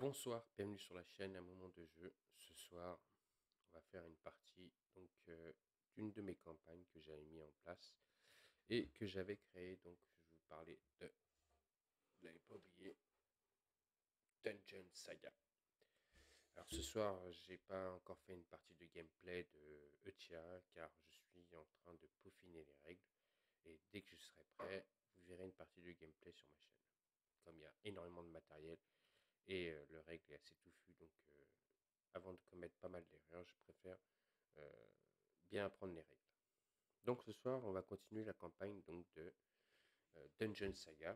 Bonsoir, bienvenue sur la chaîne Un moment de jeu. Ce soir, on va faire une partie d'une de mes campagnes que j'avais mis en place et que j'avais créée. Donc, je vais vous parler de, vous l'avez pas oublié, Dungeon Saga. Alors ce soir, j'ai pas encore fait une partie de gameplay de ETIA car je suis en train de peaufiner les règles et dès que je serai prêt, vous verrez une partie de gameplay sur ma chaîne. Comme il y a énormément de matériel et le règle est assez touffu, donc avant de commettre pas mal d'erreurs, je préfère euh, bien apprendre les règles. Donc ce soir, on va continuer la campagne de Dungeon Saga.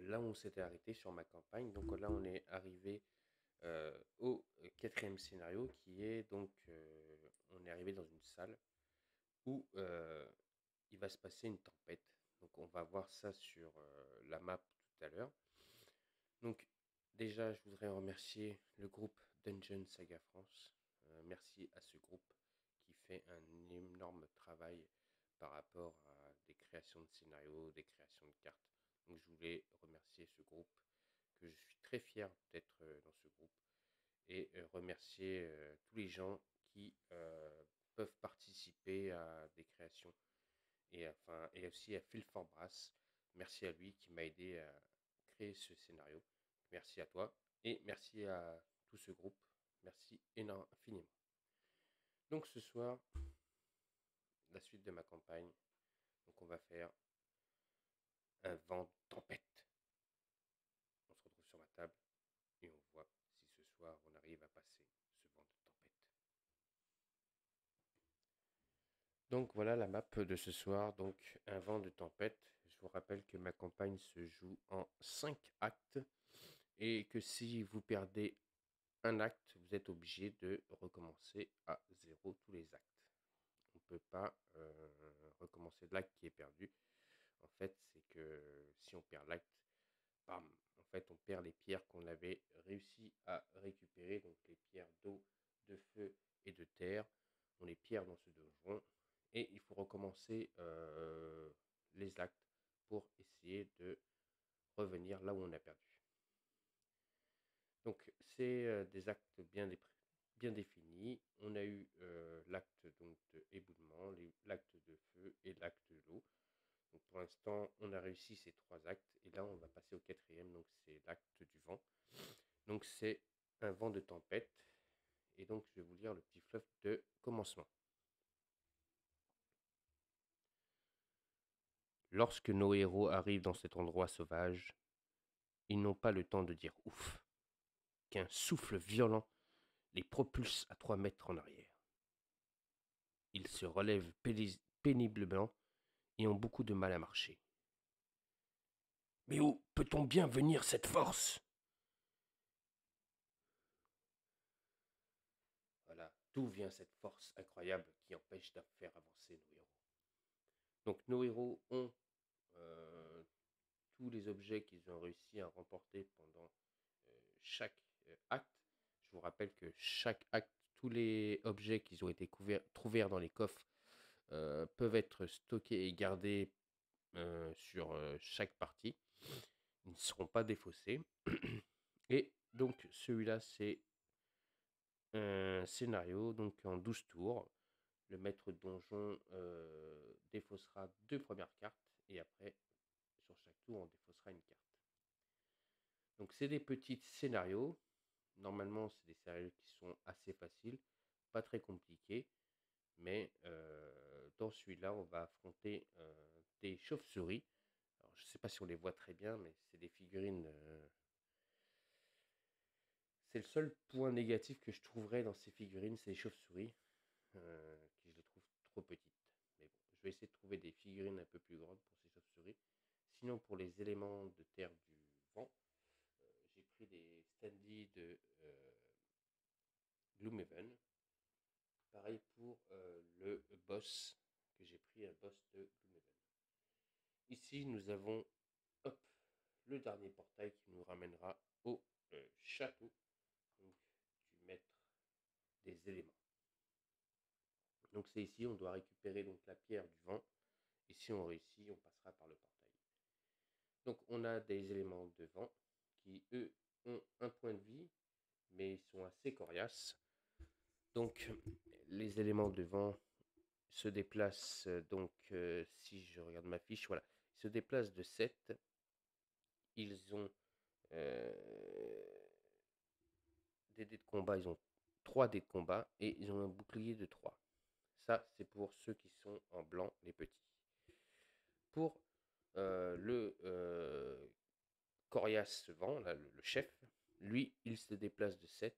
Là où on s'était arrêté sur ma campagne, donc là on est arrivé au quatrième scénario qui est on est arrivé dans une salle où il va se passer une tempête. Donc on va voir ça sur la map tout à l'heure. Donc déjà, je voudrais remercier le groupe Dungeon Saga France. Merci à ce groupe qui fait un énorme travail par rapport à des créations de scénarios, des créations de cartes. Donc je voulais remercier ce groupe, que je suis très fier d'être dans ce groupe, et remercier tous les gens qui peuvent participer à des créations et aussi à Phil Forbras. Merci à lui qui m'a aidé à créer ce scénario. Merci à toi et merci à tout ce groupe. Merci infiniment. Donc ce soir, la suite de ma campagne. Donc on va faire un vent de tempête. On se retrouve sur ma table et on voit si ce soir on arrive à passer ce vent de tempête. Donc voilà la map de ce soir, donc un vent de tempête. Je vous rappelle que ma campagne se joue en 5 actes et que si vous perdez un acte, vous êtes obligé de recommencer à zéro tous les actes. On ne peut pas recommencer de l'acte qui est perdu. En fait, c'est que si on perd l'acte, bam, en fait, on perd les pierres qu'on avait réussi à récupérer, donc les pierres d'eau, de feu et de terre. On les perd dans ce donjon et il faut recommencer les actes pour essayer de revenir là où on a perdu. Donc, c'est des actes bien définis. On a eu l'acte de éboulement, l'acte de feu et l'acte de l'eau. Donc, pour l'instant, on a réussi ces 3 actes. Et là, on va passer au 4e. Donc, c'est l'acte du vent. Donc, c'est un vent de tempête. Et donc, je vais vous lire le petit fluff de commencement. Lorsque nos héros arrivent dans cet endroit sauvage, ils n'ont pas le temps de dire ouf, qu'un souffle violent les propulse à 3 mètres en arrière. Ils se relèvent péniblement et ont beaucoup de mal à marcher. Mais où peut-on bien venir cette force? Voilà, d'où vient cette force incroyable qui empêche de faire avancer nos héros. Donc nos héros ont tous les objets qu'ils ont réussi à remporter pendant chaque acte. Je vous rappelle que chaque acte, tous les objets qui ont été trouvés dans les coffres peuvent être stockés et gardés sur chaque partie. Ils ne seront pas défaussés. Et donc celui-là, c'est un scénario donc en 12 tours. Le maître de donjon défaussera 2 premières cartes et après, sur chaque tour, on défaussera une carte. Donc c'est des petits scénarios. Normalement, c'est des scénarios qui sont assez faciles, pas très compliqués. Mais dans celui-là, on va affronter des chauves-souris. Alors, je ne sais pas si on les voit très bien, mais c'est des figurines. C'est le seul point négatif que je trouverais dans ces figurines, c'est les chauves-souris, qui je les trouve trop petites. Mais bon, je vais essayer de trouver des figurines un peu plus grandes pour ces chauves-souris. Sinon, pour les éléments de terre du vent, j'ai pris des standees de Gloomhaven. Pareil pour le boss, que j'ai pris un boss de Gloomhaven. Ici, nous avons hop, le dernier portail qui nous ramènera au château. Donc, du maître des éléments. Donc c'est ici, on doit récupérer donc la pierre du vent. Et si on réussit, on passera par le portail. Donc on a des éléments de vent qui, eux, ont un point de vie, mais ils sont assez coriaces. Donc les éléments devant se déplacent, donc si je regarde ma fiche, voilà, ils se déplacent de 7. Ils ont des dés de combat, ils ont 3 dés de combat et ils ont un bouclier de 3. Ça, c'est pour ceux qui sont en blanc, les petits. Pour le coriace vent, là, le chef, lui, il se déplace de 7.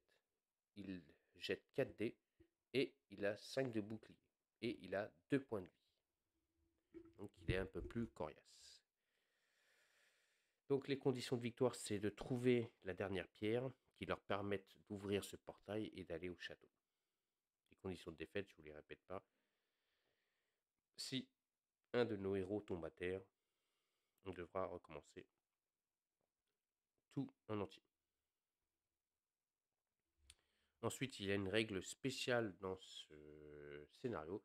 Il jette 4 dés et il a 5 de bouclier. Et il a 2 points de vie. Donc il est un peu plus coriace. Donc les conditions de victoire, c'est de trouver la dernière pierre qui leur permette d'ouvrir ce portail et d'aller au château. Les conditions de défaite, je ne vous les répète pas. Si un de nos héros tombe à terre, on devra recommencer tout en entier. Ensuite, il y a une règle spéciale dans ce scénario.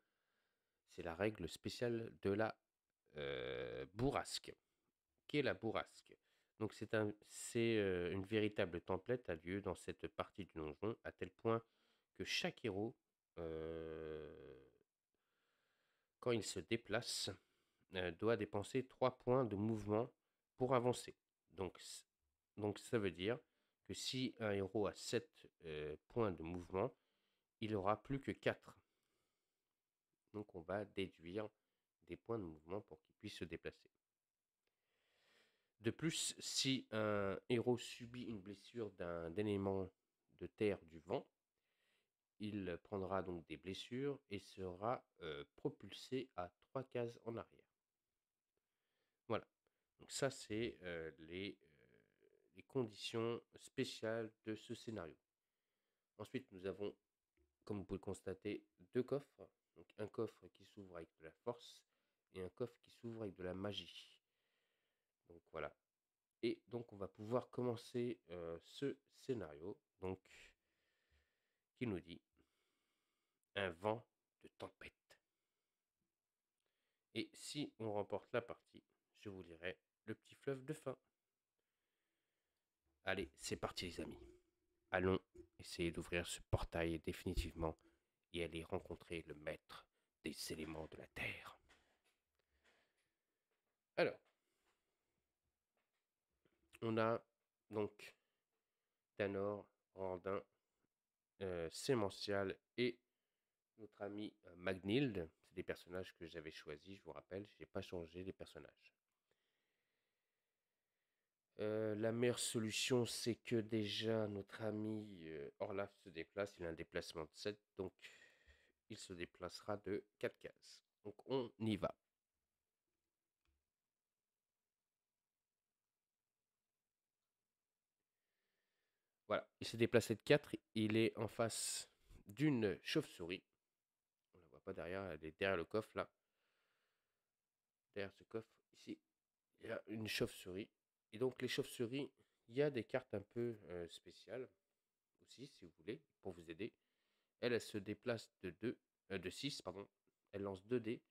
C'est la règle spéciale de la bourrasque. Qu'est la bourrasque? Donc c'est une véritable template a lieu dans cette partie du donjon, à tel point que chaque héros, quand il se déplace, doit dépenser 3 points de mouvement pour avancer. Donc ça veut dire que si un héros a 7 points de mouvement, il aura plus que 4. Donc on va déduire des points de mouvement pour qu'il puisse se déplacer. De plus, si un héros subit une blessure d'un élément de terre du vent, il prendra donc des blessures et sera propulsé à 3 cases en arrière. Voilà. Donc ça, c'est les conditions spéciales de ce scénario. Ensuite, nous avons, comme vous pouvez le constater, 2 coffres. Donc un coffre qui s'ouvre avec de la force et un coffre qui s'ouvre avec de la magie. Donc voilà. Et donc on va pouvoir commencer ce scénario, donc qui nous dit un vent de tempête. Et si on remporte la partie, je vous lirai le petit fleuve de fin. Allez, c'est parti les amis. Allons essayer d'ouvrir ce portail définitivement et aller rencontrer le maître des éléments de la terre. Alors, on a donc Danor, Randin, Sémential et notre ami Magnhild. C'est des personnages que j'avais choisis, je vous rappelle, je n'ai pas changé les personnages. La meilleure solution, c'est que déjà notre ami Orlaf se déplace. Il a un déplacement de 7, donc il se déplacera de 4 cases. Donc on y va. Voilà, il s'est déplacé de 4. Il est en face d'une chauve-souris. On ne la voit pas derrière, elle est derrière le coffre là. Derrière ce coffre, ici, il y a une chauve-souris. Et donc les chauves-souris, il y a des cartes un peu spéciales aussi, si vous voulez, pour vous aider. Elle se déplace de 6, pardon. Elle lance 2 dés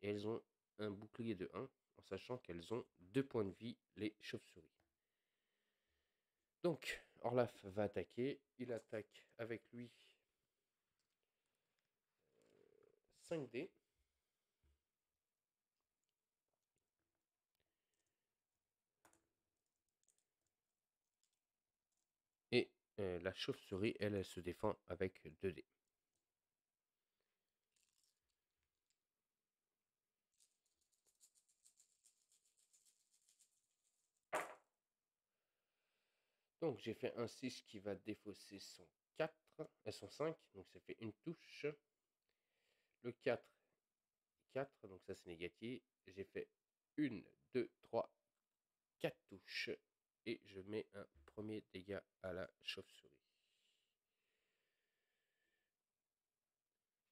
et elles ont un bouclier de 1, en sachant qu'elles ont 2 points de vie, les chauves-souris. Donc, Orlaf va attaquer. Il attaque avec lui 5 dés. Et la chauve-souris, elle se défend avec 2 dés. Donc j'ai fait un 6 qui va défausser son 4, son 5, donc ça fait une touche. Le 4, 4, donc ça c'est négatif. J'ai fait 1, 2, 3, 4 touches. Et je mets un premier dégât à la chauve-souris.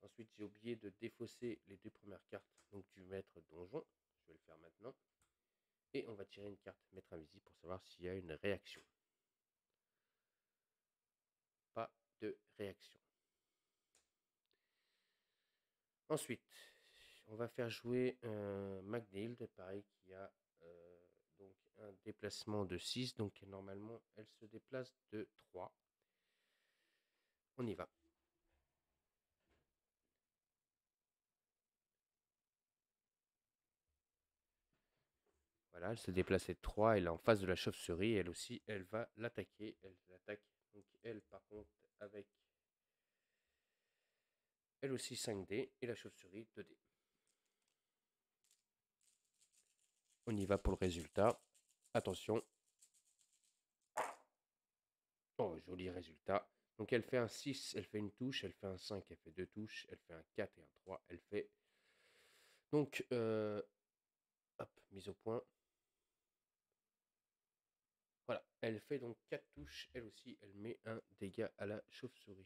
Ensuite, j'ai oublié de défausser les 2 premières cartes donc du maître donjon. Je vais le faire maintenant. Et on va tirer une carte maître invisible pour savoir s'il y a une réaction. Pas de réaction. Ensuite, on va faire jouer Magnhild, pareil, qui a donc un déplacement de 6, donc normalement elle se déplace de 3. On y va. Voilà, elle se déplace de 3, elle est en face de la chauve-souris, elle aussi, elle va l'attaquer. Elle l'attaque, donc elle par contre avec elle aussi 5D et la chauve-souris 2D. On y va pour le résultat. Attention. Oh, joli résultat. Donc elle fait un 6, elle fait une touche, elle fait un 5, elle fait 2 touches, elle fait un 4 et un 3, elle fait... Donc, hop, mise au point. Voilà, elle fait donc 4 touches, elle aussi, elle met un dégât à la chauve-souris.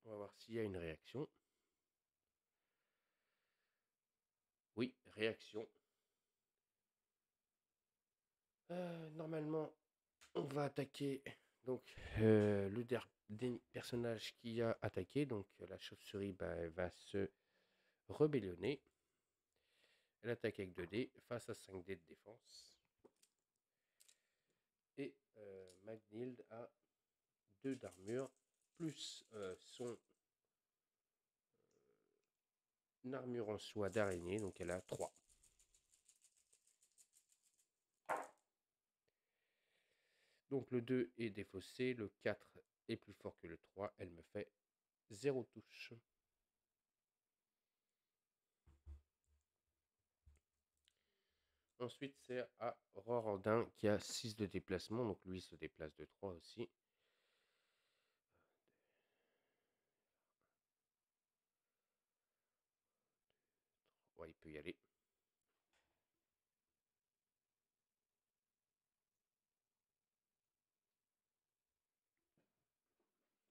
On va voir s'il y a une réaction. Oui, réaction. Normalement, on va attaquer donc le dernier personnage qui a attaqué. Donc la chauve-souris elle va se rébellionner. Elle attaque avec 2D face à 5D de défense. Et Magnild a 2 d'armure plus son armure en soie d'araignée. Donc elle a 3. Donc le 2 est défaussé, le 4 est plus fort que le 3, elle me fait 0 touche. Ensuite c'est à Rorandin qui a 6 de déplacement, donc lui se déplace de 3 aussi. Ouais, il peut y aller.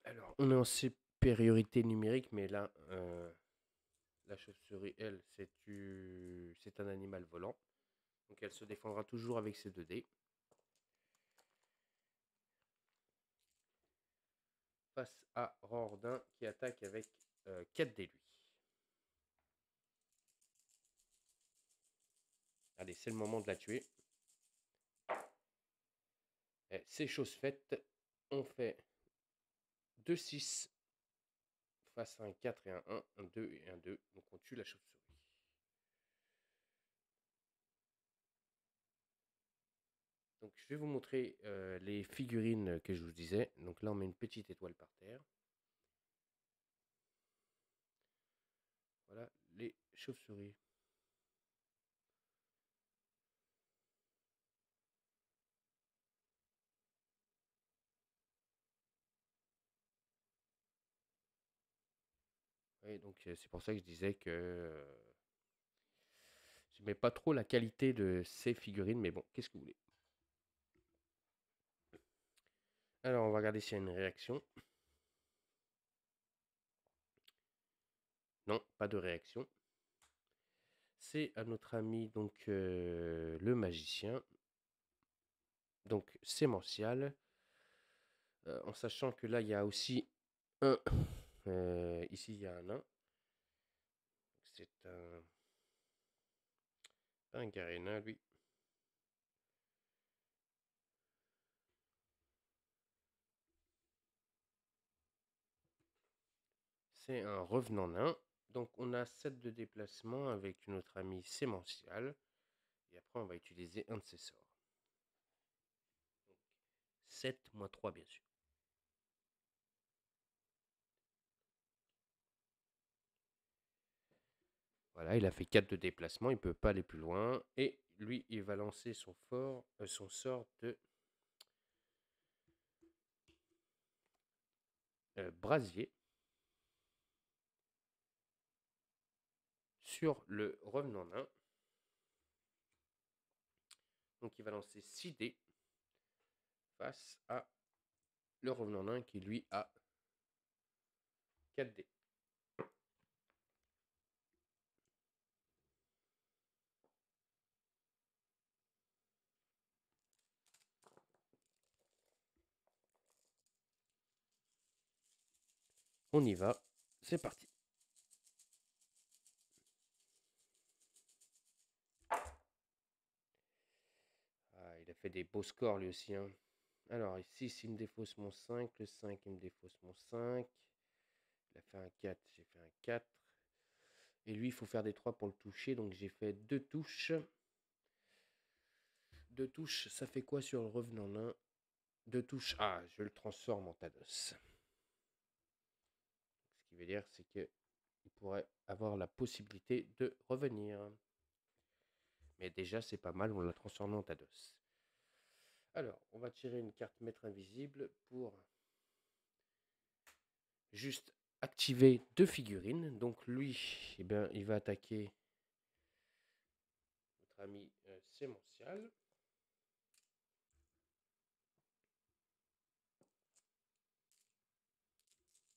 Alors, on est en supériorité numérique, mais là, la chauve-souris, elle, c'est un animal volant. Donc elle se défendra toujours avec ses 2 dés. Face à Rordin qui attaque avec 4 dés lui. Allez, c'est le moment de la tuer. C'est chose faite. On fait 2-6 face à un 4 et un 1, un 2 et un 2. Donc on tue la chauve-souris. Donc je vais vous montrer les figurines que je vous disais. Donc là on met une petite étoile par terre. Voilà les chauves-souris. Oui, donc c'est pour ça que je disais que je n'aimais pas trop la qualité de ces figurines, mais bon, qu'est-ce que vous voulez. Alors on va regarder s'il y a une réaction. Non, pas de réaction. C'est à notre ami donc le magicien. Donc sémential. En sachant que là il y a aussi un. Ici il y a un nain. C'est un. Pas un Garena lui. C'est un revenant nain. Donc on a 7 de déplacement avec notre ami sémential. Et après on va utiliser un de ses sorts. 7 moins 3 bien sûr. Voilà, il a fait 4 de déplacement, il ne peut pas aller plus loin. Et lui, il va lancer son sort de brasier sur le revenant nain. Donc il va lancer 6 dés face à le revenant nain qui lui a 4 dés. On y va, c'est parti. fait des beaux scores lui aussi, hein. Alors ici, s'il me défausse mon 5, le 5 il me défausse mon 5. Il a fait un 4, j'ai fait un 4. Et lui, il faut faire des 3 pour le toucher, donc j'ai fait 2 touches. 2 touches, ça fait quoi sur le revenant nain? 2 touches, ah, je le transforme en Thanos. Ce qui veut dire, c'est que il pourrait avoir la possibilité de revenir. Mais déjà, c'est pas mal, on l'a transformé en Thanos. Alors, on va tirer une carte maître invisible pour juste activer 2 figurines. Donc lui, eh bien, il va attaquer notre ami Sémential.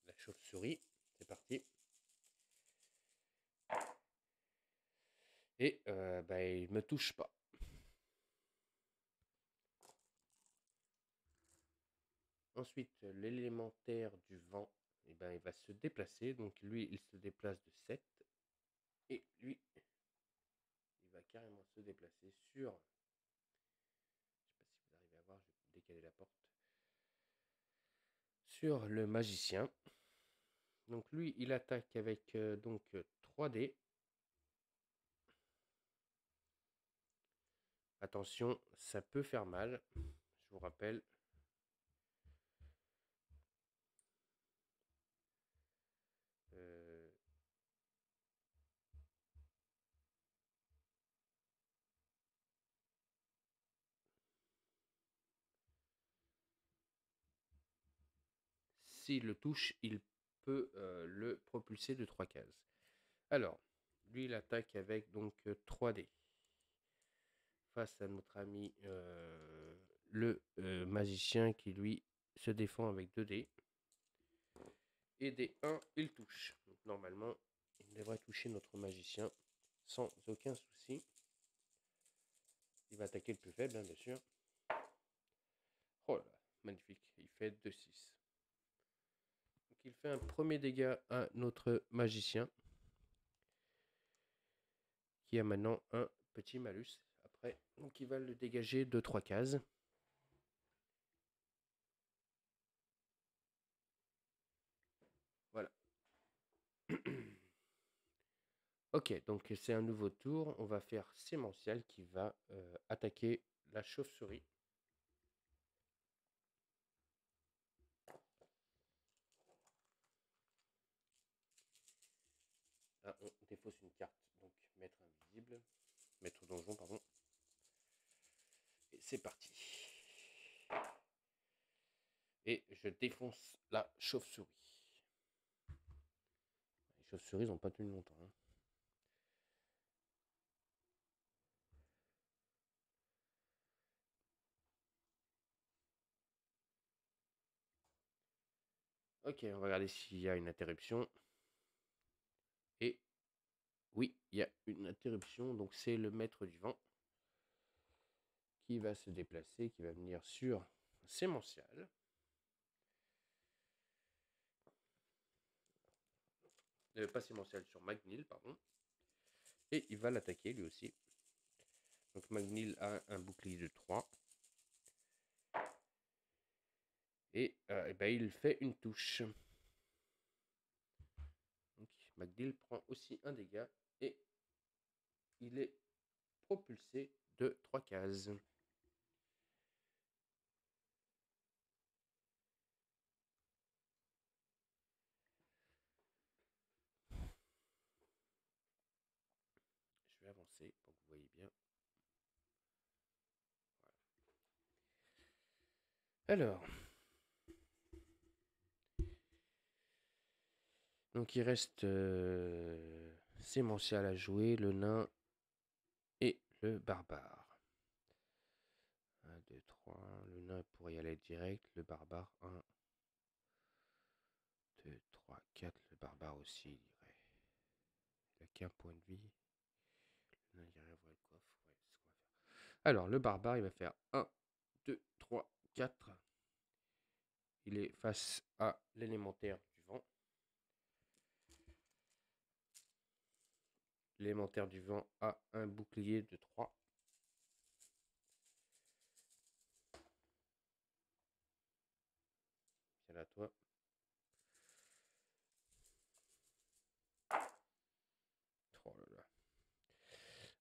La chauve-souris, c'est parti. Et bah, il me touche pas. Ensuite, l'élémentaire du vent, eh ben, il va se déplacer. Donc lui, il se déplace de 7. Et lui, il va carrément se déplacer sur... Je sais pas si vous arrivez à voir, je vais décaler la porte. Sur le magicien. Donc lui, il attaque avec donc 3 dés. Attention, ça peut faire mal. Je vous rappelle. Euh, S'il le touche, il peut le propulser de 3 cases. Alors, lui, il attaque avec donc 3 dés. Face à notre ami le magicien qui, lui, se défend avec 2 dés. Et des 1, il touche. Donc, normalement, il devrait toucher notre magicien sans aucun souci. Il va attaquer le plus faible, hein, bien sûr. Oh là, magnifique. Il fait 2-6. Donc il fait un premier dégât à notre magicien, qui a maintenant un petit malus. Après, donc il va le dégager de 3 cases. Voilà. Ok, donc c'est un nouveau tour. On va faire Sémential qui va attaquer la chauve-souris. Là, on défausse une carte, donc maître invisible, maître donjon, pardon. Et c'est parti. Et je défonce la chauve-souris. Les chauves-souris n'ont pas tenu longtemps, hein. Ok, on va regarder s'il y a une interruption. Et oui, il y a une interruption. Donc c'est le maître du vent qui va se déplacer, qui va venir sur Sémential. Pas Sémential, sur Magnil, pardon. Et il va l'attaquer lui aussi. Donc Magnil a un bouclier de 3. Et ben, il fait une touche. Donc Magnil prend aussi un dégât. Et il est propulsé de 3 cases. Je vais avancer pour que vous voyez bien. Voilà. Alors, donc il reste Sémential à jouer, le nain et le barbare. 1, 2, 3. Le nain pourrait y aller direct. Le barbare, 1, 2, 3, 4. Le barbare aussi, il irait. Il n'a qu'un point de vie. Le nain irait ouvrir le coffre. Ouais, c'est ce qu'on va faire. Alors, le barbare, il va faire 1, 2, 3, 4. Il est face à l'élémentaire du vent. L'élémentaire du vent a un bouclier de 3. à toi. Oh là là.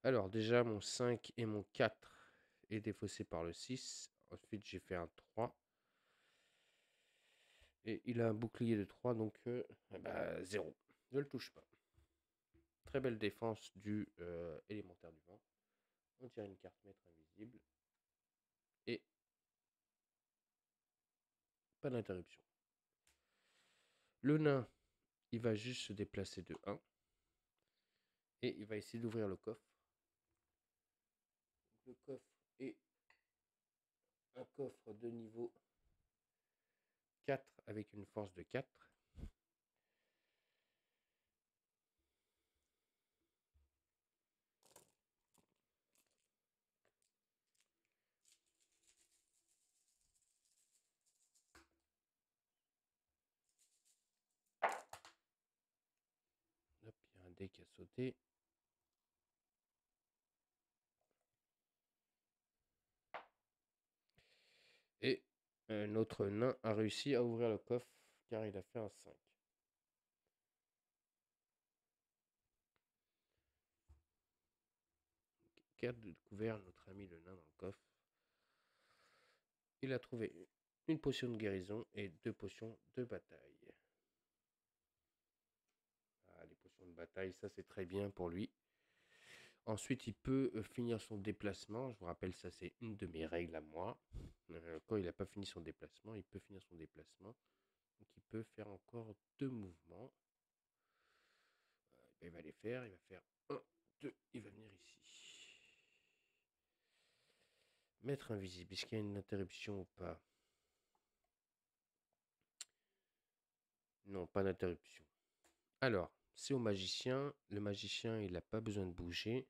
Alors déjà mon 5 et mon 4 est défaussé par le 6. Ensuite j'ai fait un 3. Et il a un bouclier de 3, donc 0. Je le touche pas. Très belle défense du élémentaire du vent. On tire une carte maître invisible. Et pas d'interruption. Le nain, il va juste se déplacer de 1. Et il va essayer d'ouvrir le coffre. Le coffre est un coffre de niveau 4 avec une force de 4. Hop, il y a un dé qui a sauté. Et notre nain a réussi à ouvrir le coffre car il a fait un 5. Carte de découvert, notre ami le nain dans le coffre. Il a trouvé une potion de guérison et 2 potions de bataille. Ah, les potions de bataille, ça c'est très bien pour lui. Ensuite, il peut finir son déplacement. Je vous rappelle, ça c'est une de mes règles à moi. Quand il n'a pas fini son déplacement, il peut finir son déplacement. Donc il peut faire encore 2 mouvements. Il va les faire. Il va faire 1, 2. Il va venir ici. Maître invisible. Est-ce qu'il y a une interruption ou pas? Non, pas d'interruption. Alors, c'est au magicien. Le magicien, il n'a pas besoin de bouger.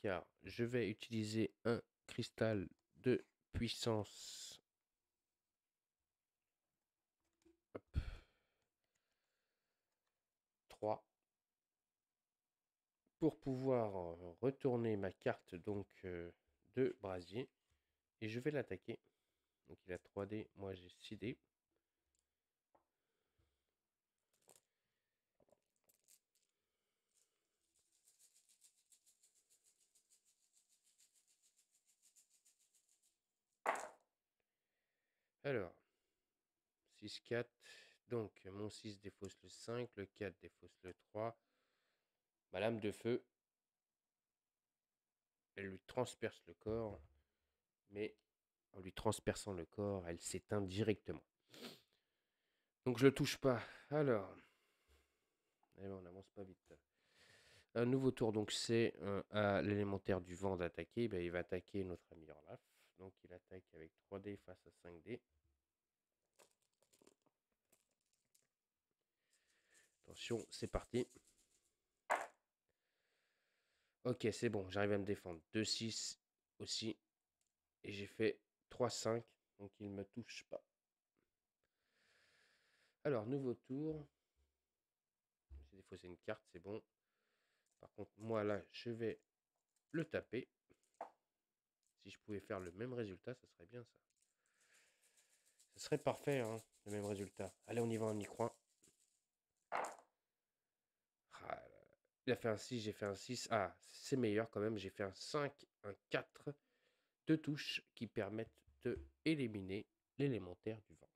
Car je vais utiliser un cristal de puissance. Hop. 3. Pour pouvoir retourner ma carte donc de brasier. Et je vais l'attaquer. Donc il a 3 dés, moi j'ai 6 dés. Alors, 6, 4. Donc mon 6 défausse le 5, le 4 défausse le 3. Ma lame de feu, elle lui transperce le corps. Mais en lui transperçant le corps, elle s'éteint directement. Donc je le touche pas. Alors, on n'avance pas vite. Un nouveau tour, donc c'est à l'élémentaire du vent d'attaquer. Il va attaquer notre ami Orlaf. Donc il attaque avec 3 dés face à 5 dés. Attention, c'est parti. Ok, c'est bon, j'arrive à me défendre. 2-6 aussi. Et j'ai fait 3-5. Donc il ne me touche pas. Alors, nouveau tour. J'ai défaussé une carte, c'est bon. Par contre, moi là, je vais le taper. Si je pouvais faire le même résultat, ça serait bien ça. Ce serait parfait, hein, le même résultat. Allez, on y va, on y croit. Ah, il a fait un 6, j'ai fait un 6. Ah, c'est meilleur quand même. J'ai fait un 5, un 4. 2 touches qui permettent de éliminer l'élémentaire du vent.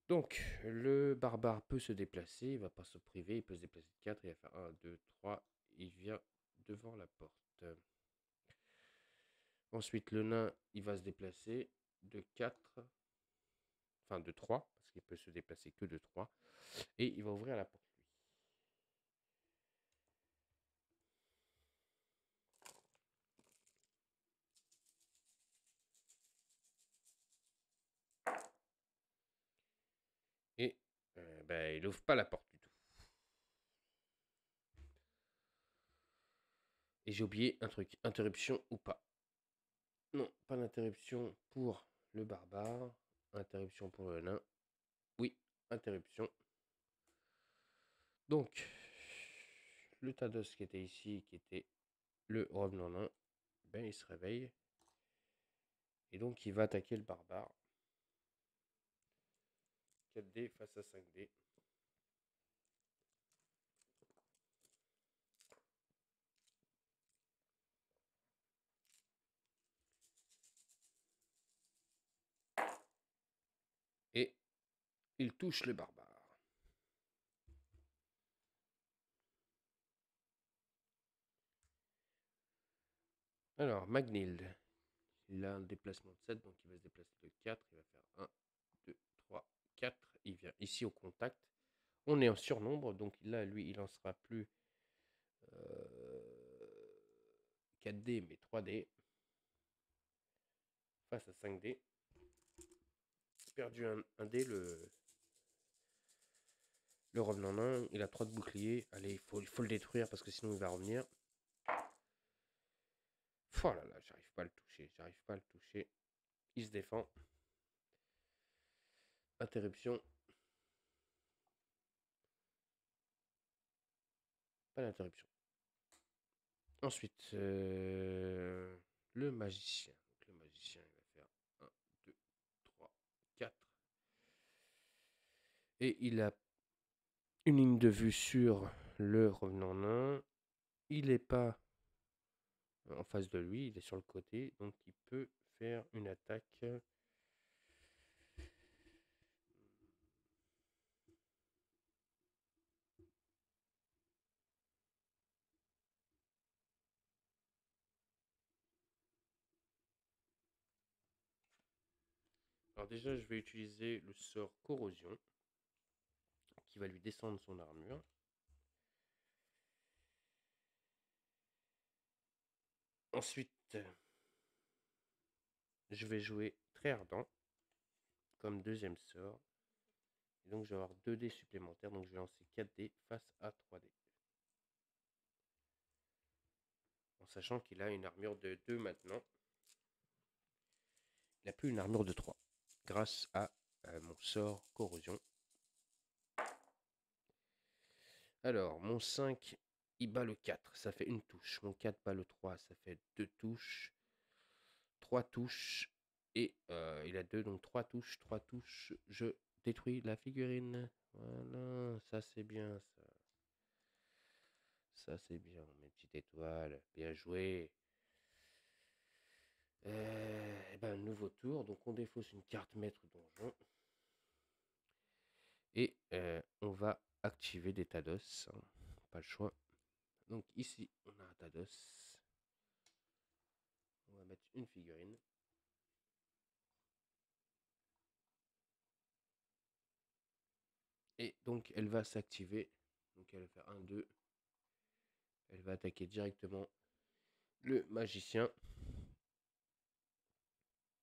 Donc, le barbare peut se déplacer. Il ne va pas se priver. Il peut se déplacer de 4. Il va faire 1, 2, 3. Il vient devant la porte. Ensuite, le nain, il va se déplacer de 4. Enfin, de 3. Parce qu'il peut se déplacer que de 3. Et il va ouvrir la porte, lui. Et il n'ouvre pas la porte du tout. Et j'ai oublié un truc. Interruption ou pas? Non, pas d'interruption pour le barbare. Interruption pour le nain. Oui, interruption. Donc, le Tados qui était ici, qui était le revenant nain, il se réveille. Et donc il va attaquer le barbare. 4D face à 5D. Et il touche le barbare. Alors, Magnhild, il a un déplacement de 7, donc il va se déplacer de 4. Il va faire 1, 2, 3, 4. Il vient ici au contact. On est en surnombre, donc là, lui, il lancera plus 4D, mais 3D. Face à 5D. Perdu un dé, le revenant nain. Il a 3 de bouclier. Allez, il faut le détruire parce que sinon il va revenir. Oh là là, j'arrive pas à le toucher. J'arrive pas à le toucher. Il se défend. Interruption. Pas d'interruption. Ensuite, le magicien. Donc, le magicien, il va faire 1, 2, 3, 4. Et il a une ligne de vue sur le revenant nain. Il n'est pas en face de lui, il est sur le côté. Donc il peut faire une attaque. Alors déjà, je vais utiliser le sort corrosion qui va lui descendre son armure. Ensuite, je vais jouer très ardent comme deuxième sort. Et donc, je vais avoir 2 dés supplémentaires. Donc, je vais lancer 4 dés face à 3 dés. En sachant qu'il a une armure de 2 maintenant. Il n'a plus une armure de 3. Grâce à mon sort corrosion. Alors, mon 5, il bat le 4. Ça fait une touche. Mon 4 bat le 3. Ça fait 2 touches. 3 touches. Et il a 2, donc 3 touches. 3 touches. Je détruis la figurine. Voilà, ça c'est bien ça. Ça c'est bien, mes petites étoiles. Bien joué. Et ben, nouveau tour. Donc on défausse une carte maître donjon. Et on va activer des Tados. Hein. Pas le choix. Donc ici, on a un Tados. On va mettre une figurine. Et donc elle va s'activer. Donc elle va faire 1, 2. Elle va attaquer directement le magicien.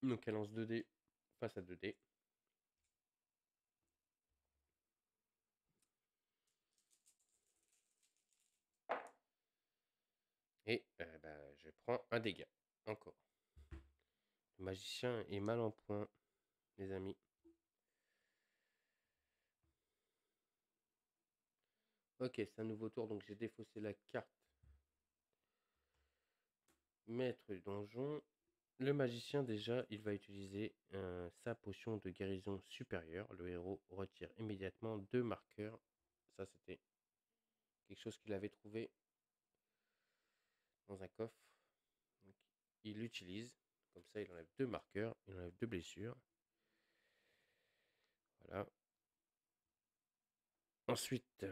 Donc elle lance 2 dés face à 2 dés. Et ben, je prends un dégât. Encore. Le magicien est mal en point, les amis. Ok, c'est un nouveau tour, donc j'ai défaussé la carte maître du donjon. Le magicien, déjà, il va utiliser sa potion de guérison supérieure. Le héros retire immédiatement 2 marqueurs. Ça, c'était quelque chose qu'il avait trouvé dans un coffre. Donc, il l'utilise. Comme ça, il enlève 2 marqueurs. Il enlève 2 blessures. Voilà. Ensuite,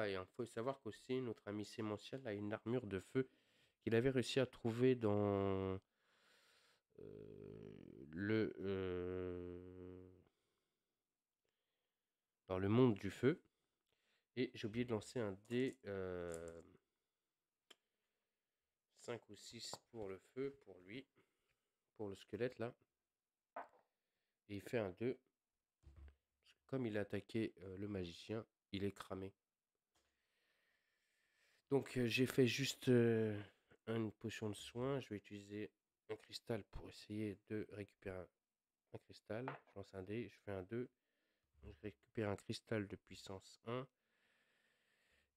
et il faut savoir qu'aussi notre ami Sémentiel a une armure de feu qu'il avait réussi à trouver le dans le monde du feu. Et j'ai oublié de lancer un dé 5 ou 6 pour le feu, pour lui, pour le squelette là. Et il fait un 2. Parce que comme il a attaqué le magicien, il est cramé. Donc j'ai fait juste une potion de soin. Je vais utiliser un cristal pour essayer de récupérer un cristal. Je lance un dé, je fais un 2. Je récupère un cristal de puissance 1.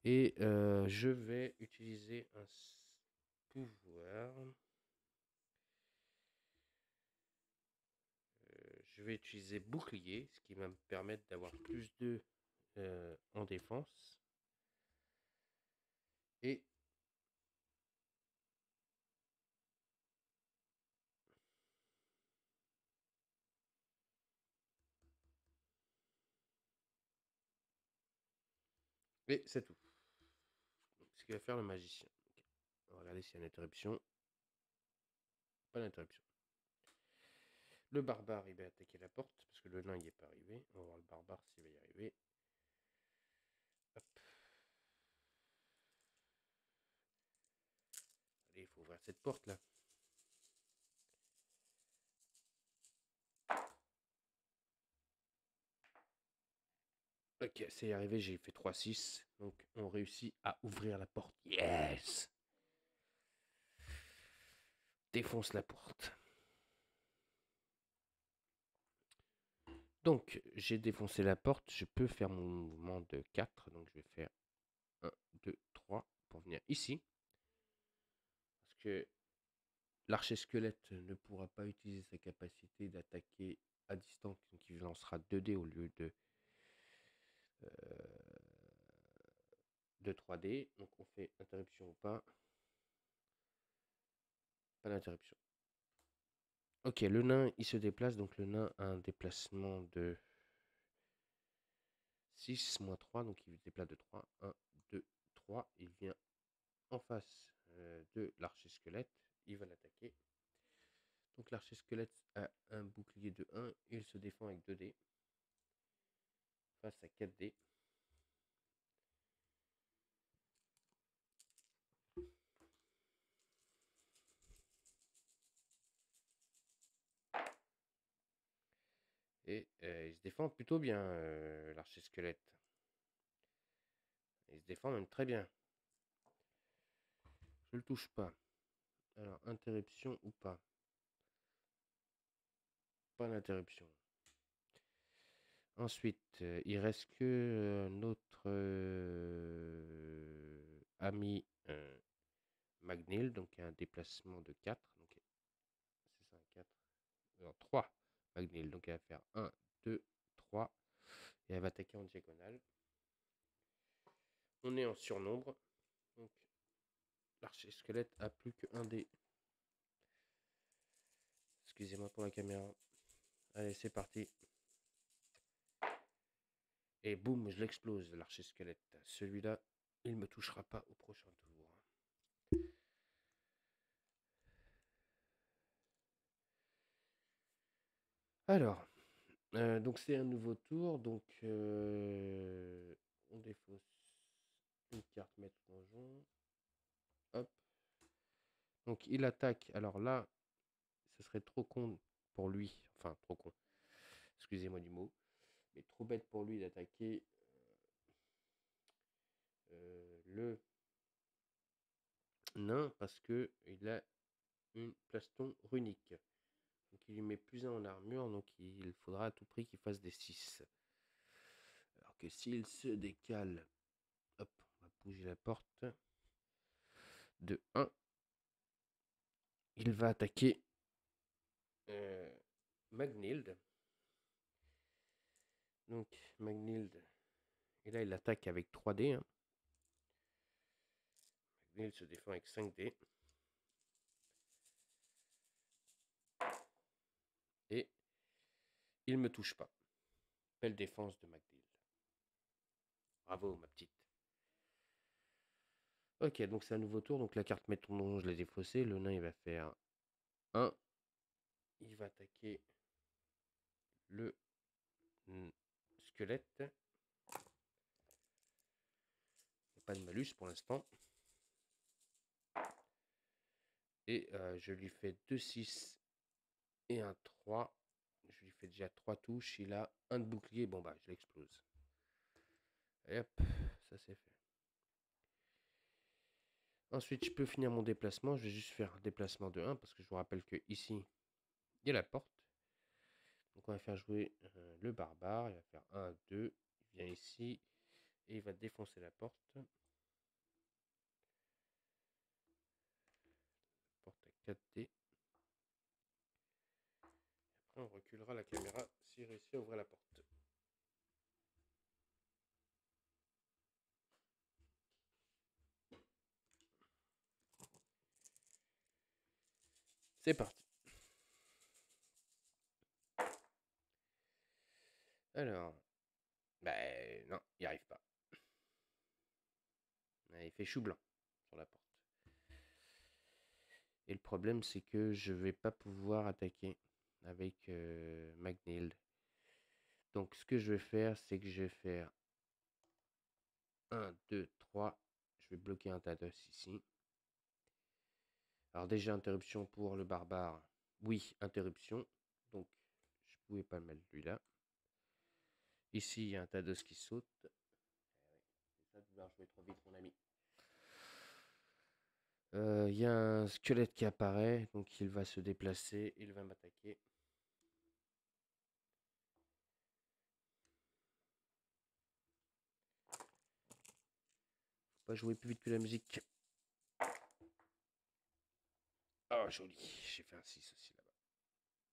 Et je vais utiliser un pouvoir. Je vais utiliser bouclier, ce qui va me permettre d'avoir plus 2 en défense. Et c'est tout. Donc, ce qu'il va faire le magicien. Okay. On va regarder s'il y a une interruption. Pas d'interruption. Le barbare, il va attaquer la porte, parce que le nain, il n'est pas arrivé. On va voir le barbare s'il va y arriver. Hop. Allez, il faut ouvrir cette porte-là. Ok, c'est arrivé, j'ai fait 3-6. Donc, on réussit à ouvrir la porte. Yes! Défonce la porte. Donc, j'ai défoncé la porte. Je peux faire mon mouvement de 4. Donc, je vais faire 1, 2, 3 pour venir ici. Parce que l'archer squelette ne pourra pas utiliser sa capacité d'attaquer à distance. Donc, il lancera 2 dés au lieu de 3 dés. Donc, on fait interruption ou pas. Pas d'interruption. Ok, le nain, il se déplace. Donc, le nain a un déplacement de 6 moins 3. Donc, il se déplace de 3. 1, 2, 3. Il vient en face de l'archer squelette. Il va l'attaquer. Donc, l'archer squelette a un bouclier de 1. Il se défend avec 2 dés. Face à 4 dés. Et il se défend plutôt bien, l'archer squelette. Il se défend même très bien. Je le touche pas. Alors, interruption ou pas? Pas d'interruption. Ensuite, il reste que notre ami Magnil, donc il y a un déplacement de 4. Donc, c'est ça, 4. Non, 3 Magnil. Donc, elle va faire 1, 2, 3. Et elle va attaquer en diagonale. On est en surnombre. Donc, l'archer squelette a plus qu'un dé. Excusez-moi pour la caméra. Allez, c'est parti. Et boum, je l'explose, l'archer squelette. Celui-là, il ne me touchera pas au prochain tour. Alors, donc c'est un nouveau tour. Donc, on défausse une carte maître donjon. Hop. Donc, il attaque. Alors là, ce serait trop con pour lui. Enfin, trop con. Excusez-moi du mot. Mais trop bête pour lui d'attaquer le nain parce que il a une plaston runique. Donc il lui met plus 1 en armure, donc il faudra à tout prix qu'il fasse des 6. Alors que s'il se décale, hop, on va bouger la porte de 1. Il va attaquer Magnild. Donc Magnild, et là il attaque avec 3 dés. Hein. Magnild se défend avec 5 dés. Et il me touche pas. Belle défense de Magnild. Bravo ma petite. Ok, donc c'est un nouveau tour. Donc la carte maître donjon, je l'ai défaussée. Le nain, il va faire 1. Il va attaquer le squelette. Pas de malus pour l'instant. Et je lui fais 2, 6 et un 3. Je lui fais déjà 3 touches. Il a un de bouclier. Bon, bah, je l'explose. Et hop, ça c'est fait. Ensuite, je peux finir mon déplacement. Je vais juste faire un déplacement de 1 parce que je vous rappelle que ici, il y a la porte. Donc on va faire jouer le barbare. Il va faire 1, 2. Il vient ici et il va défoncer la porte. Porte à 4D. Après, on reculera la caméra s'il réussit à ouvrir la porte. C'est parti. Alors, ben non, il n'y arrive pas. Il fait chou blanc sur la porte. Et le problème, c'est que je vais pas pouvoir attaquer avec Magnhild. Donc, ce que je vais faire, c'est que je vais faire 1, 2, 3. Je vais bloquer un Tados ici. Alors déjà, interruption pour le barbare. Oui, interruption. Donc, je pouvais pas le mettre lui là. Ici, il y a un Tados qui saute. C'est ça de vouloir jouer trop vite, mon ami. Il y a un squelette qui apparaît. Donc, il va se déplacer. Il va m'attaquer. Faut pas jouer plus vite que la musique. Oh, joli. J'ai fait un 6 aussi là-bas.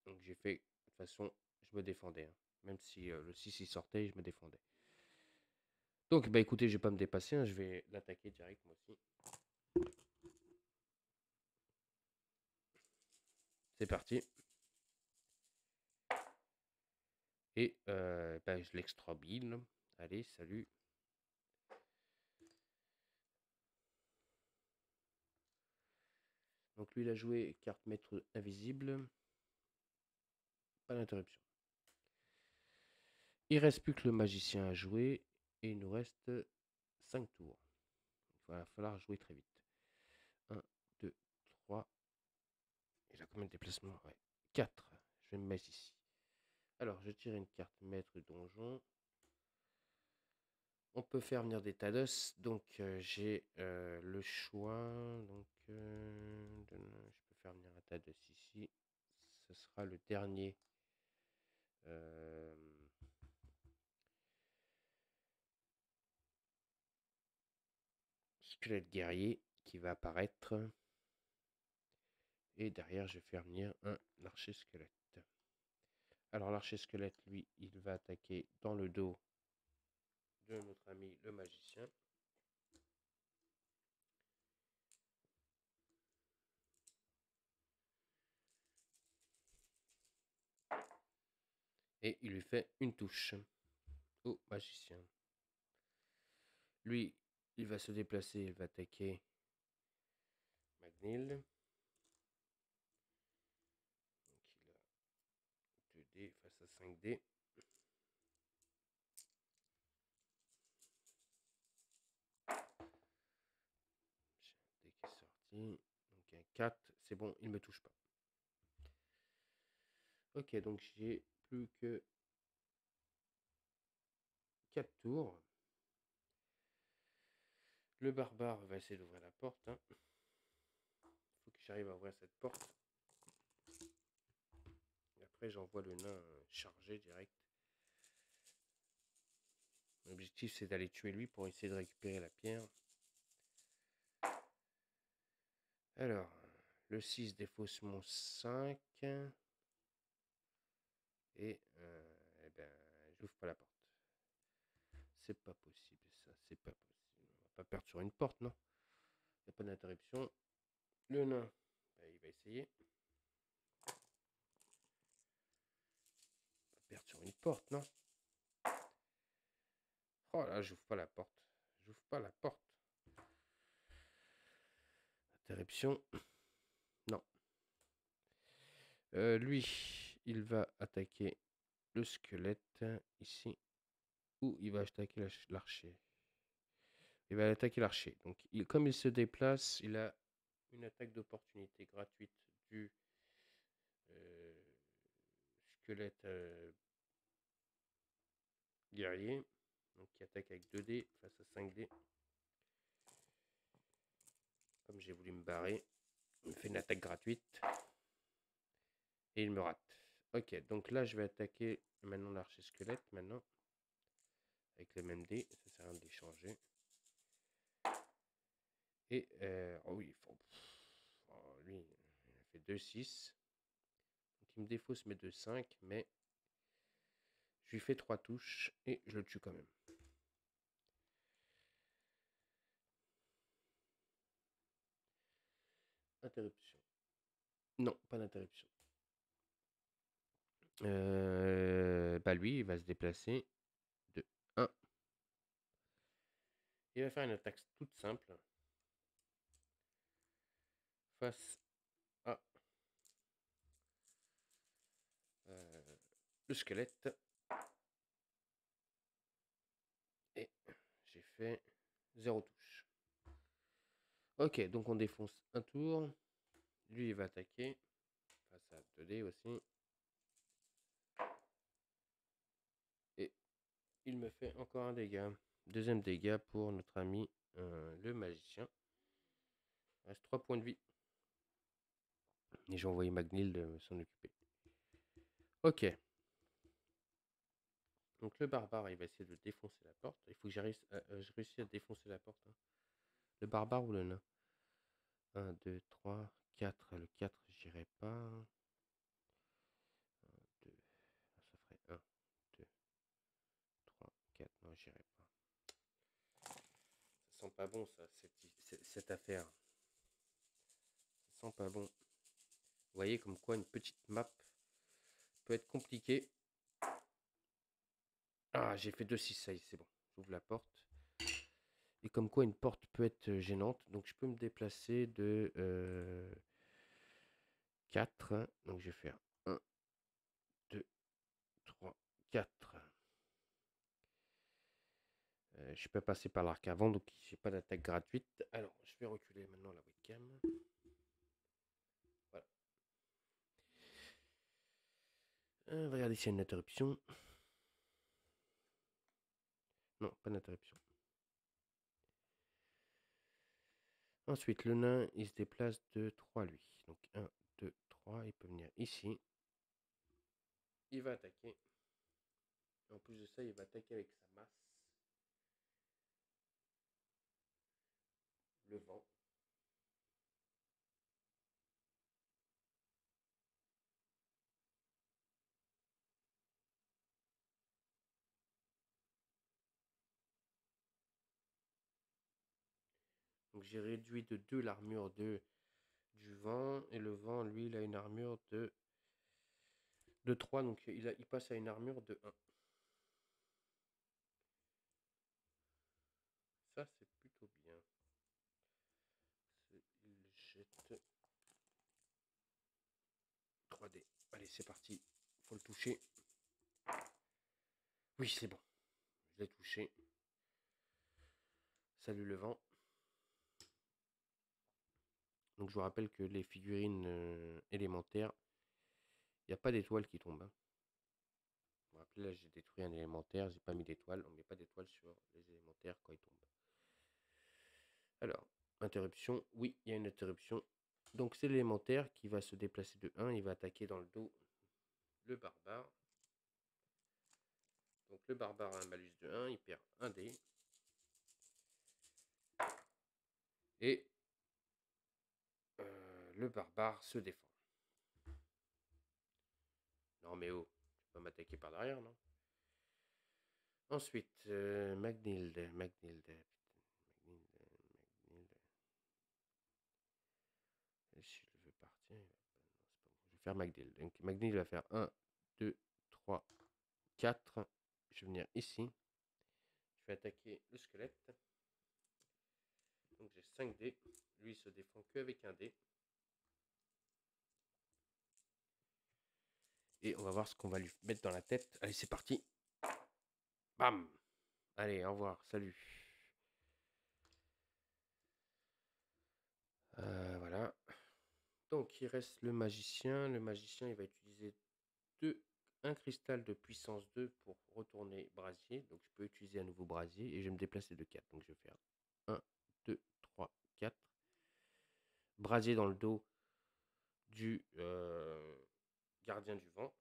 Donc, j'ai fait... De toute façon, je me défendais. Hein. Même si le 6 il sortait, je me défendais. Donc, bah écoutez, je vais pas me dépasser. Hein. Je vais l'attaquer direct, moi aussi. C'est parti. Et bah, je l'extrabile. Allez, salut. Donc lui, il a joué carte maître invisible. Pas d'interruption. Il reste plus que le magicien à jouer. Et il nous reste 5 tours. Il va falloir jouer très vite. 1, 2, 3. Il a combien de déplacements? Ouais. 4. Je vais me mettre ici. Alors, je tire une carte maître donjon. On peut faire venir des Tados. Donc, j'ai le choix. Donc, je peux faire venir un Tados ici. Ce sera le dernier. Squelette guerrier qui va apparaître. Et derrière, je vais faire venir un archer squelette. Alors, l'archer squelette, lui, il va attaquer dans le dos de notre ami le magicien. Et il lui fait une touche au magicien. Lui, il va se déplacer, il va attaquer Magnhild. Donc il a 2D face à 5D. J'ai un dé qui est sorti. Donc un 4, c'est bon, il ne me touche pas. Ok, donc j'ai plus que 4 tours. Le barbare va essayer d'ouvrir la porte. Hein. Faut que j'arrive à ouvrir cette porte. Et après, j'envoie le nain chargé direct. L'objectif, c'est d'aller tuer lui pour essayer de récupérer la pierre. Alors, le 6 défausse mon 5. Et eh ben, j'ouvre pas la porte. C'est pas possible, ça. C'est pas possible. On va pas perdre sur une porte, non? Il n'y a pas d'interruption. Le nain, ben, il va essayer. On va perdre sur une porte, non? Oh là, j'ouvre pas la porte. J'ouvre pas la porte. Interruption. Non. Lui, il va attaquer le squelette ici. Ou il va attaquer l'archer. Il va attaquer l'archer. Donc, comme il se déplace, il a une attaque d'opportunité gratuite du squelette guerrier. Donc, qui attaque avec 2D face à 5D. comme j'ai voulu me barrer, il me fait une attaque gratuite. Et il me rate. Ok, donc là je vais attaquer maintenant l'archer squelette maintenant. Avec les mêmes dés, ça sert à rien de les changer. Et oh oui, lui, il a fait 2-6. Donc il me défausse mes 2-5, mais je lui fais 3 touches et je le tue quand même. Interruption. Non, pas d'interruption. Bah lui, il va se déplacer de 1. Il va faire une attaque toute simple face à le squelette. Et j'ai fait 0 touche. Ok, donc on défonce un tour. Lui, il va attaquer. Face à 2D aussi. Et il me fait encore un dégât. Deuxième dégât pour notre ami le magicien. Il reste 3 points de vie. Et j'ai envoyé Magnhild s'en occuper. Ok. Donc le barbare, il va essayer de défoncer la porte. Il faut que je réussisse à défoncer la porte. Hein. Le barbare ou le nain 1, 2, 3, 4. Le 4, j'irai pas. 1, 2. Ça ferait 1, 2, 3, 4. Non, j'irai pas. Ça sent pas bon, ça, cette affaire. Ça sent pas bon. Vous voyez comme quoi une petite map peut être compliquée. Ah, j'ai fait 2-6, ça y est, c'est bon. J'ouvre la porte. Et comme quoi une porte peut être gênante. Donc je peux me déplacer de 4. Donc je vais faire 1, 2, 3, 4. Je peux passer par l'arc avant, donc j'ai pas d'attaque gratuite. Alors, je vais reculer maintenant la webcam. Voilà. On va regarder s'il y a une interruption. Non, pas d'interruption. Ensuite, le nain, il se déplace de 3 lui. Donc 1, 2, 3. Il peut venir ici. Il va attaquer. En plus de ça, il va attaquer avec sa masse. Le vent. Donc j'ai réduit de 2 l'armure du vent. Et le vent, lui, il a une armure de 3. Donc il passe à une armure de 1. Ça, c'est plutôt bien. Il jette 3D. Allez, c'est parti. Faut le toucher. Oui, c'est bon. Je l'ai touché. Salut le vent. Donc je vous rappelle que les figurines élémentaires, il n'y a pas d'étoiles qui tombent. Hein. Vous vous rappelez, là j'ai détruit un élémentaire, j'ai pas mis d'étoiles. On ne met pas d'étoiles sur les élémentaires quand ils tombent. Alors, interruption. Oui, il y a une interruption. Donc c'est l'élémentaire qui va se déplacer de 1. Il va attaquer dans le dos le barbare. Donc le barbare a un malus de 1. Il perd 1 dé. Et le barbare se défend. Non mais oh, tu peux m'attaquer par derrière, non? Ensuite, Magnhild. Si je veux partir, je vais faire Magnhild. Donc Magnhild va faire 1, 2, 3, 4. Je vais venir ici. Je vais attaquer le squelette. Donc j'ai 5 dés. Lui il se défend qu'avec un dé. Et on va voir ce qu'on va lui mettre dans la tête. Allez, c'est parti. Bam. Allez, au revoir. Salut. Voilà. Donc il reste le magicien. Le magicien, il va utiliser un cristal de puissance 2 pour retourner brasier. Donc je peux utiliser un nouveau brasier et je vais me déplacer de 4. Donc je vais faire 1, 2, 3, 4. brasier dans le dos du gardien du vent.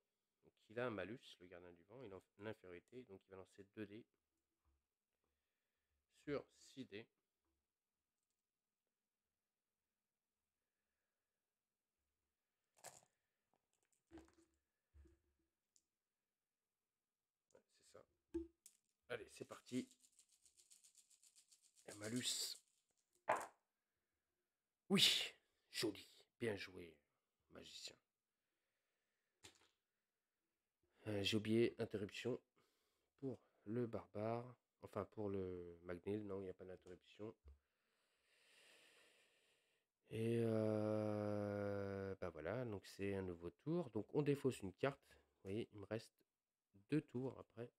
Donc il a un malus, le gardien du vent, il est en infériorité, donc il va lancer 2 dés sur 6 dés. Ouais, c'est ça. Allez, c'est parti. Un malus. Oui, joli, bien joué, magicien. J'ai oublié interruption pour le barbare. Enfin, pour le McNeil, non, il n'y a pas d'interruption. Et bah voilà, donc c'est un nouveau tour. Donc on défausse une carte. Vous voyez, il me reste 2 tours après.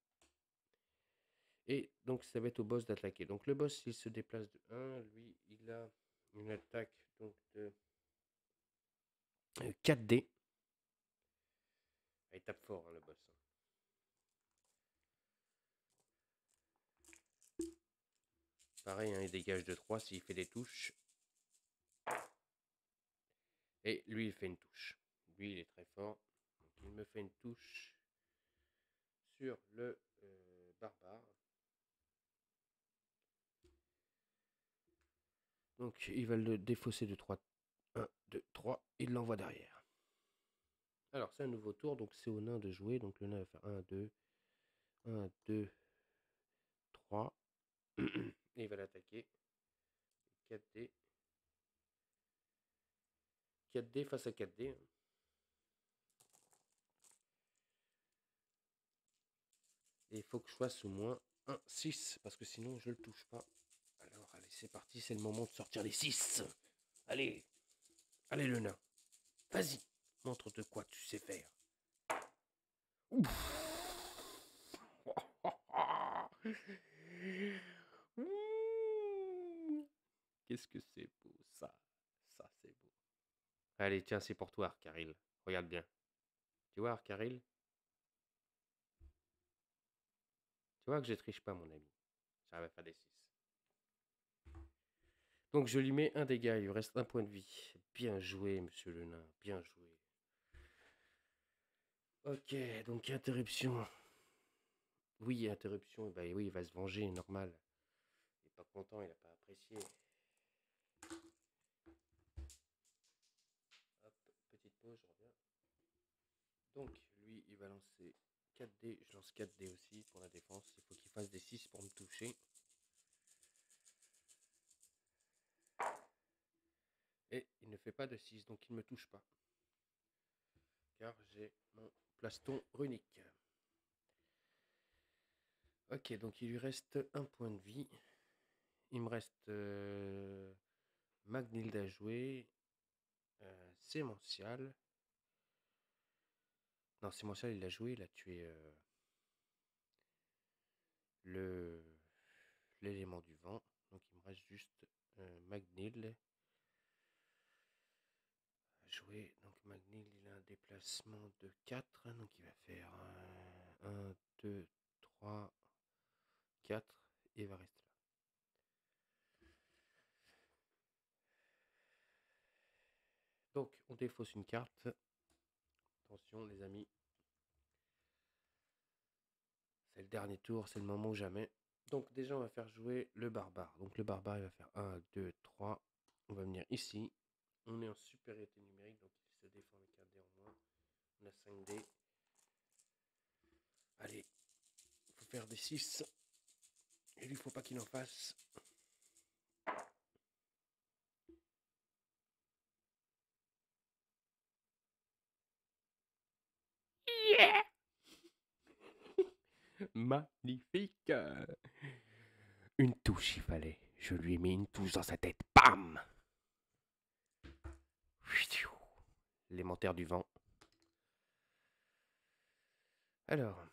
Et donc ça va être au boss d'attaquer. Donc le boss, il se déplace de 1. Lui, il a une attaque donc de 4 dés. Ah, il tape fort, hein, le boss. Pareil, hein, il dégage de 3 s'il fait des touches. Et lui, il fait une touche. Lui, il est très fort. Donc il me fait une touche sur le barbare. Donc il va le défausser de 3. 1, 2, 3. Il l'envoie derrière. Alors c'est un nouveau tour, donc c'est au nain de jouer. Donc le nain va faire 1, 2, 1, 2, 3. Et il va l'attaquer. 4D. 4D face à 4D. Et il faut que je fasse au moins un 6, parce que sinon je le touche pas. Alors allez, c'est parti, c'est le moment de sortir les 6. Allez, allez le nain. Vas-y, montre de quoi tu sais faire. Ouf. Qu'est-ce que c'est beau ça. Ça c'est beau. Allez, tiens, c'est pour toi, Arcaril. Regarde bien. Tu vois, Arcaril? Tu vois que je triche pas, mon ami. Ça va faire des 6. Donc je lui mets un dégât, il lui reste un point de vie. Bien joué, monsieur le nain, bien joué. Ok, donc interruption. Oui, interruption, bah oui, il va se venger, normal. Il est pas content, il a pas apprécié. Hop, petite pause, je reviens. Donc lui, il va lancer 4D, je lance 4D aussi pour la défense. Il faut qu'il fasse des 6 pour me toucher. Et il ne fait pas de 6, donc il ne me touche pas. Car j'ai mon plaston runique. Ok, donc il lui reste un point de vie. Il me reste Magnilde à jouer. Sémential. Non, Sémential, il a joué, il a tué le l'élément du vent. Donc il me reste juste Magnilde à jouer. Donc Magnilde, il a un déplacement de 4. Donc il va faire 1, 2, 3, 4. Et il va rester là. Donc on défausse une carte. Attention les amis. C'est le dernier tour, c'est le moment ou jamais. Donc déjà on va faire jouer le barbare. Donc le barbare il va faire 1, 2, 3. On va venir ici. On est en supériorité numérique, donc il se défend avec un dé en moins. On a 5 dés. Allez, il faut faire des 6. Et lui, il faut pas qu'il en fasse. Yeah. Magnifique. Une touche, il fallait. Je lui ai mis une touche dans sa tête. Bam. L'élémentaire du vent. Alors,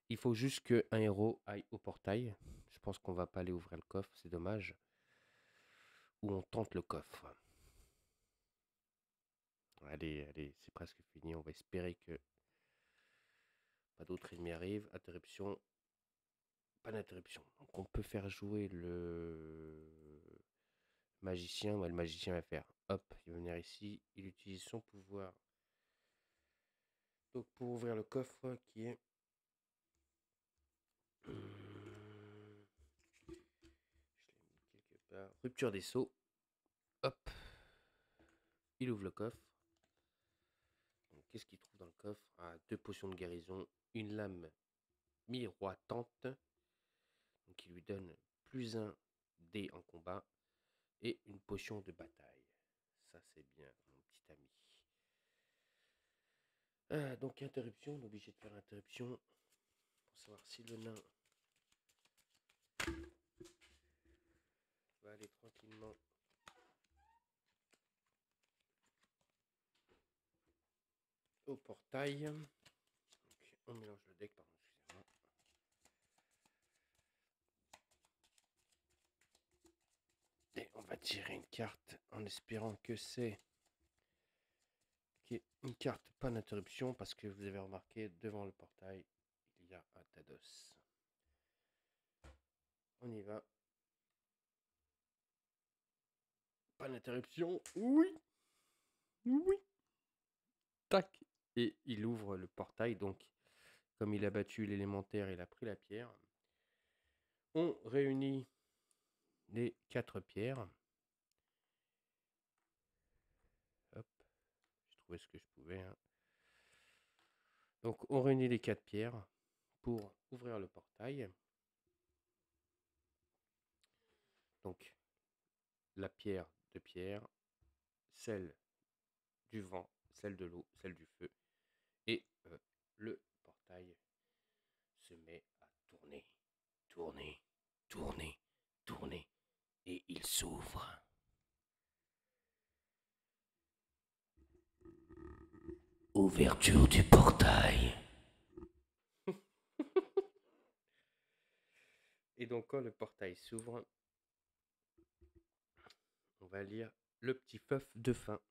il faut juste qu'un héros aille au portail. Je pense qu'on va pas aller ouvrir le coffre, c'est dommage. Ou on tente le coffre. Allez, allez, c'est presque fini. On va espérer que pas d'autres ennemis arrivent. Interruption. Pas d'interruption. Donc on peut faire jouer magicien, le magicien va faire hop, il va venir ici, il utilise son pouvoir. Donc pour ouvrir le coffre qui est je l'ai mis quelque part. Rupture des sceaux. Hop, il ouvre le coffre. Qu'est-ce qu'il trouve dans le coffre? Ah, 2 potions de guérison, une lame miroitante, donc qui lui donne +1 dé en combat, et une potion de bataille. Ça c'est bien, mon petit ami. Donc interruption, on est obligé de faire interruption pour savoir si le nain va aller tranquillement au portail. Donc, on mélange le deck, pardon, excusez-moi. Et on va tirer une carte en espérant que c'est une carte pas d'interruption, parce que vous avez remarqué devant le portail il y a un tas d'os. On y va. Pas d'interruption. Oui. Oui. Tac. Et il ouvre le portail. Donc, comme il a battu l'élémentaire, il a pris la pierre. On réunit les 4 pierres. Hop. J'ai trouvé ce que je pouvais. Hein. Donc, on réunit les 4 pierres pour ouvrir le portail. Donc, la pierre de pierre, celle du vent, celle de l'eau, celle du feu. Et le portail se met à tourner, tourner, tourner, tourner. Et il s'ouvre. Ouverture du portail. Et donc quand le portail s'ouvre, on va lire le petit feuf de fin.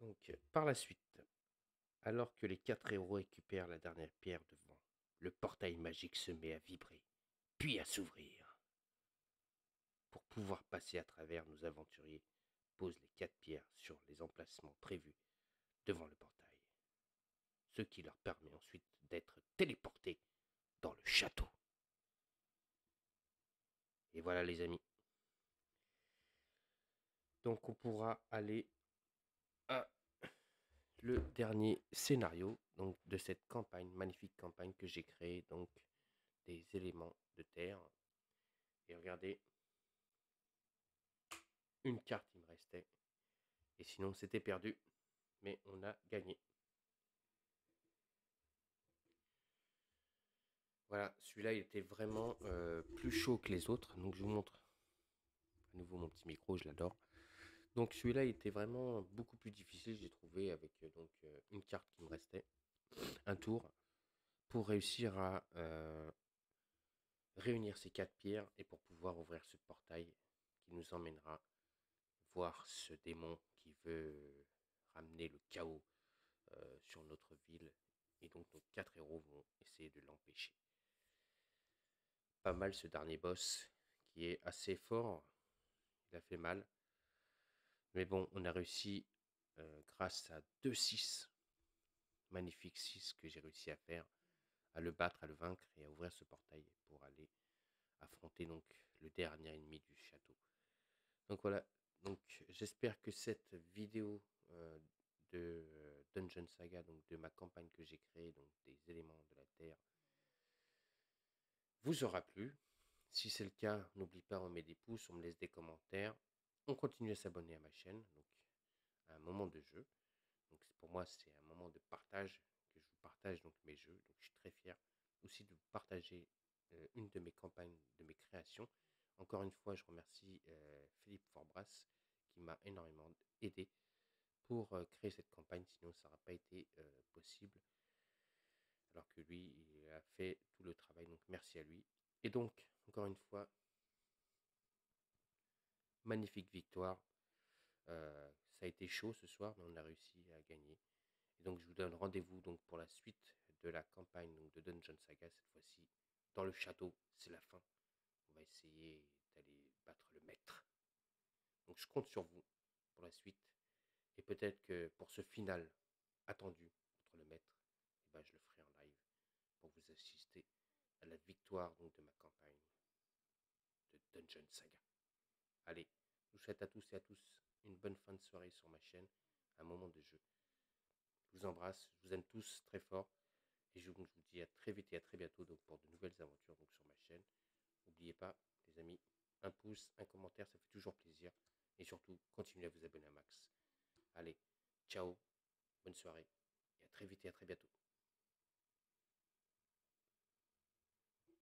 Donc par la suite, alors que les 4 héros récupèrent la dernière pierre de vent, le portail magique se met à vibrer, puis à s'ouvrir. Pour pouvoir passer à travers, nos aventuriers posent les 4 pierres sur les emplacements prévus devant le portail, ce qui leur permet ensuite d'être téléportés dans le château. Et voilà les amis. Donc on pourra aller à le dernier scénario donc, de cette campagne, magnifique campagne que j'ai créée, donc des éléments de terre. Et regardez, une carte il me restait. Et sinon c'était perdu, mais on a gagné. Voilà, celui-là il était vraiment plus chaud que les autres. Donc je vous montre à nouveau mon petit micro, je l'adore. Donc celui-là il était vraiment beaucoup plus difficile, j'ai trouvé, avec une carte qui me restait, un tour, pour réussir à réunir ces 4 pierres et pour pouvoir ouvrir ce portail qui nous emmènera voir ce démon qui veut ramener le chaos sur notre ville. Et donc nos 4 héros vont essayer de l'empêcher. Pas mal ce dernier boss qui est assez fort. Il a fait mal. Mais bon, on a réussi grâce à 2-6. Magnifique 6 que j'ai réussi à faire. À le battre, à le vaincre et à ouvrir ce portail pour aller affronter donc le dernier ennemi du château. Donc voilà, donc j'espère que cette vidéo de Dungeon Saga, donc de ma campagne que j'ai créée, donc des éléments de la Terre, vous aura plu. Si c'est le cas, n'oublie pas, on met des pouces, on me laisse des commentaires. On continue à s'abonner à ma chaîne, donc à un moment de jeu. Donc pour moi, c'est un moment de partage, que je vous partage donc mes jeux. Donc je suis très fier aussi de vous partager une de mes campagnes, de mes créations. Encore une fois, je remercie Philippe Forbras qui m'a énormément aidé pour créer cette campagne, sinon ça n'aurait pas été possible. Alors que lui, il a fait tout le travail, donc merci à lui. Et donc, encore une fois, magnifique victoire. Ça a été chaud ce soir, mais on a réussi à gagner. Et donc je vous donne rendez-vous donc pour la suite de la campagne donc, de Dungeon Saga, cette fois-ci dans le château, c'est la fin. va essayer d'aller battre le maître. Donc je compte sur vous pour la suite. Et peut-être que pour ce final attendu contre le maître, eh ben, je le ferai en live pour vous assister à la victoire donc, de ma campagne de Dungeon Saga. Allez, je vous souhaite à tous et à tous une bonne fin de soirée sur ma chaîne, un moment de jeu. Je vous embrasse, je vous aime tous très fort. Et je vous dis à très vite et à très bientôt donc, pour de nouvelles aventures donc, sur ma chaîne. N'oubliez pas, les amis, un pouce, un commentaire, ça fait toujours plaisir. Et surtout, continuez à vous abonner à Max. Allez, ciao, bonne soirée, et à très vite et à très bientôt.